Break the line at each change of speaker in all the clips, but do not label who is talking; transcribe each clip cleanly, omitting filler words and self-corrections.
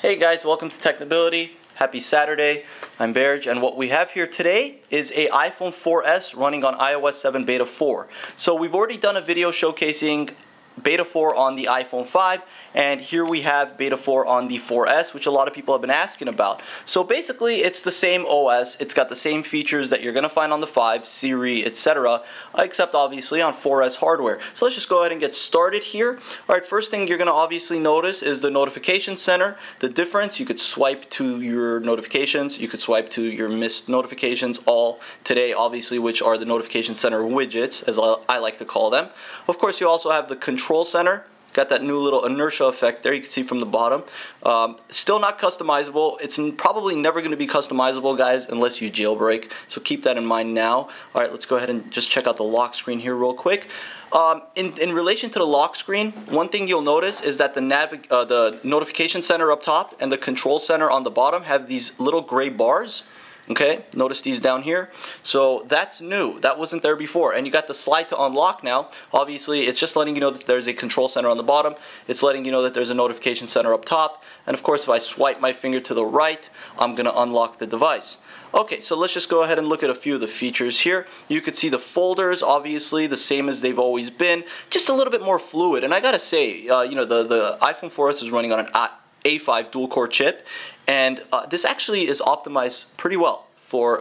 Hey guys, welcome to Technability. Happy Saturday. I'm Berge, and what we have here today is a iPhone 4S running on iOS 7 Beta 4. So we've already done a video showcasing Beta 4 on the iPhone 5, and here we have Beta 4 on the 4S, which a lot of people have been asking about. So basically, it's the same OS. It's got the same features that you're going to find on the 5, Siri, etc., except obviously on 4S hardware. So let's just go ahead and get started here. Alright, first thing you're going to obviously notice is the notification center. The difference, you could swipe to your notifications, you could swipe to your missed notifications, all today obviously, which are the notification center widgets, as I like to call them. Of course, you also have the control center. Got that new little inertia effect there, you can see from the bottom. Still not customizable. It's probably never going to be customizable, guys, unless you jailbreak, so keep that in mind now. Alright, let's go ahead and just check out the lock screen here real quick. In relation to the lock screen, one thing you'll notice is that the notification center up top and the control center on the bottom have these little gray bars. Okay, notice these down here. So that's new. That wasn't there before. And you got the slide to unlock now. Obviously, it's just letting you know that there's a control center on the bottom. It's letting you know that there's a notification center up top. And of course, if I swipe my finger to the right, I'm going to unlock the device. Okay, so let's just go ahead and look at a few of the features here. You could see the folders, obviously, the same as they've always been. Just a little bit more fluid. And I gotta say, the iPhone 4S is running on an A5 dual-core chip. And this actually is optimized pretty well for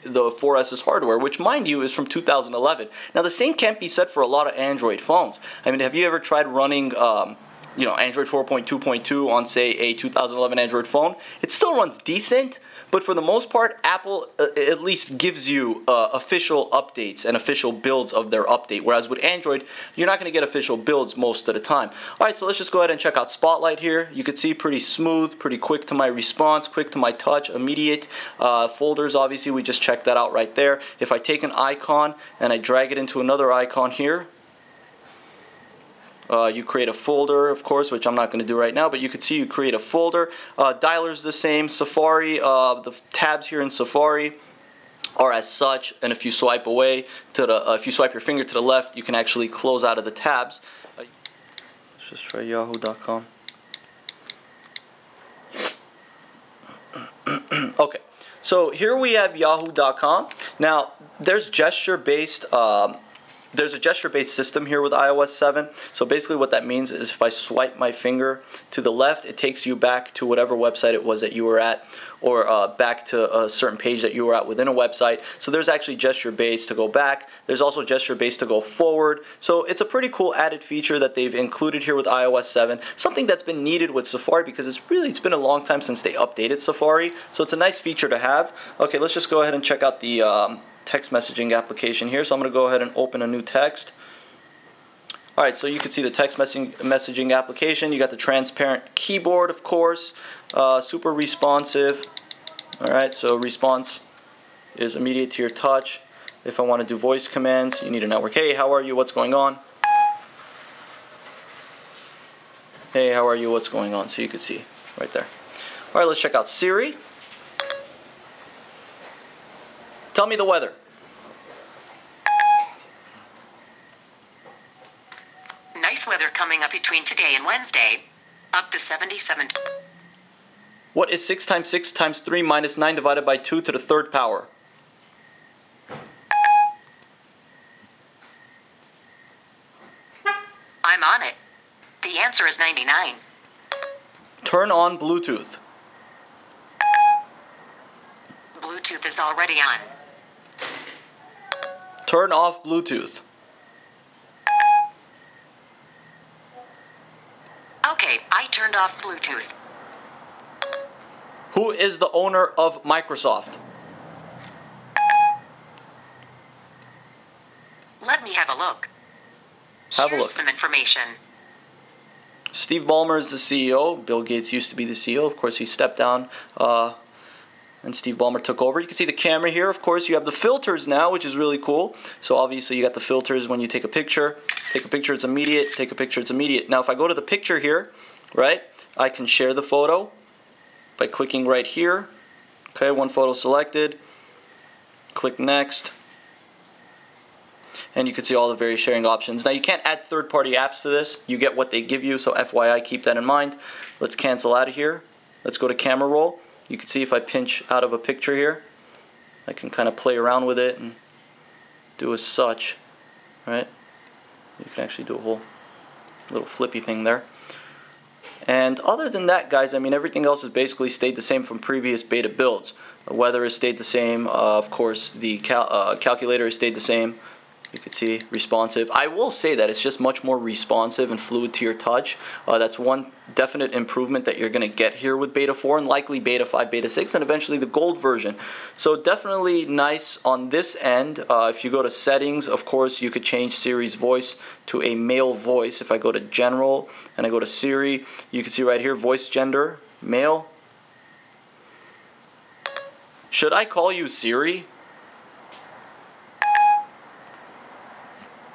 the 4S's hardware, which, mind you, is from 2011. Now, the same can't be said for a lot of Android phones. I mean, have you ever tried running Android 4.2.2 on, say, a 2011 Android phone? It still runs decent, but for the most part, Apple at least gives you official updates and official builds of their update, whereas with Android, you're not going to get official builds most of the time. Alright, so let's just go ahead and check out Spotlight here. You can see pretty smooth, pretty quick to my response, quick to my touch, immediate. Folders, obviously, we just checked that out right there. If I take an icon and I drag it into another icon here, you create a folder, of course, which I'm not going to do right now, but you can see you create a folder. Dialer's the same. Safari, the tabs here in Safari are as such, and if you swipe away to the, if you swipe your finger to the left, you can actually close out of the tabs. Let's just try yahoo.com. Okay, so here we have yahoo.com. Now, there's gesture-based. There's a gesture-based system here with iOS 7. So basically what that means is if I swipe my finger to the left, it takes you back to whatever website it was that you were at, or back to a certain page that you were at within a website. So there's actually gesture-based to go back. There's also gesture-based to go forward. So it's a pretty cool added feature that they've included here with iOS 7. Something that's been needed with Safari because it's been a long time since they updated Safari. So it's a nice feature to have. Okay, let's just go ahead and check out the text messaging application here. So I'm going to go ahead and open a new text. Alright, so you can see the text messaging application. You got the transparent keyboard, of course, super responsive. Alright, so response is immediate to your touch. If I want to do voice commands, you need a network. Hey, how are you? What's going on? Hey, how are you? What's going on? So you can see right there. Alright, let's check out Siri. Tell me the weather.
Nice weather coming up between today and Wednesday. Up to 77.
What is 6 times 6 times 3 minus 9 divided by 2 to the third power?
I'm on it. The answer is 99.
Turn on Bluetooth.
Bluetooth is already on.
Turn off Bluetooth.
Okay, I turned off Bluetooth.
Who is the owner of Microsoft?
Let me have a look.
Have a
Here's
look.
some information.
Steve Ballmer is the CEO. Bill Gates used to be the CEO. Of course, he stepped down and Steve Ballmer took over. You can see the camera here. Of course, you have the filters now, which is really cool. So obviously, you got the filters when you take a picture. Take a picture, it's immediate. Take a picture, it's immediate. Now, if I go to the picture here, right, I can share the photo by clicking right here. Okay, one photo selected. Click next. And you can see all the various sharing options. Now, you can't add third-party apps to this. You get what they give you, so FYI, keep that in mind. Let's cancel out of here. Let's go to camera roll. You can see if I pinch out of a picture here, I can kind of play around with it and do as such, right? You can actually do a whole little flippy thing there. And other than that, guys, I mean, everything else has basically stayed the same from previous beta builds. The weather has stayed the same. Of course, the calculator has stayed the same. You can see responsive. I will say that it's just much more responsive and fluid to your touch. That's one definite improvement that you're going to get here with Beta 4 and likely Beta 5, Beta 6, and eventually the gold version. So definitely nice on this end. If you go to settings, of course, you could change Siri's voice to a male voice. If I go to general and I go to Siri, you can see right here, voice gender, male. Should I call you Siri?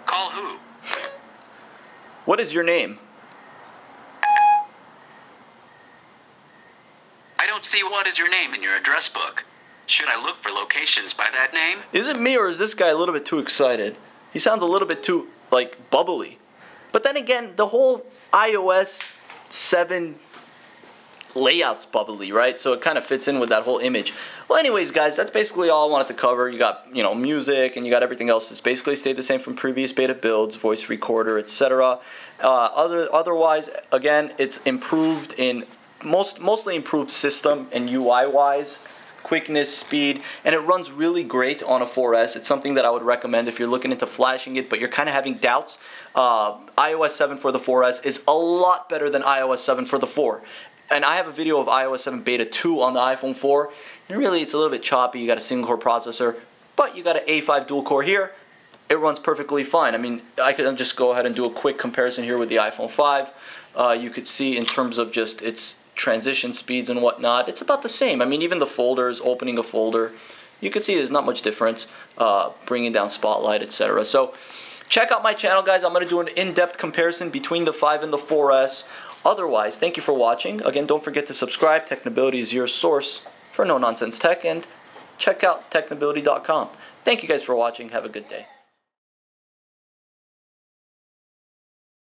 Call who?
What is your name?
I don't see what is your name in your address book. Should I look for locations by that name?
Is it me or is this guy a little bit too excited? He sounds a little bit too, like, bubbly. But then again, the whole iOS 7 layout's bubbly, right? So it kind of fits in with that whole image. Well, anyways, guys, that's basically all I wanted to cover. You got, you know, music, and you got everything else that's basically stayed the same from previous beta builds, voice recorder, etc. Otherwise, again, it's improved in mostly improved system and UI-wise, quickness, speed, and it runs really great on a 4S. It's something that I would recommend if you're looking into flashing it, but you're kind of having doubts. iOS 7 for the 4S is a lot better than iOS 7 for the 4. And I have a video of iOS 7 Beta 2 on the iPhone 4. And really, it's a little bit choppy. You got a single-core processor, but you got an A5 dual-core here. It runs perfectly fine. I mean, I could just go ahead and do a quick comparison here with the iPhone 5. You could see in terms of just its transition speeds and whatnot, it's about the same. I mean, even the folders, opening a folder, you can see there's not much difference. Bringing down Spotlight, etc. So check out my channel, guys. I'm going to do an in-depth comparison between the 5 and the 4S. Otherwise, thank you for watching. Again, don't forget to subscribe. Technobility is your source for no-nonsense tech, and check out technobility.com. Thank you guys for watching. Have a good day.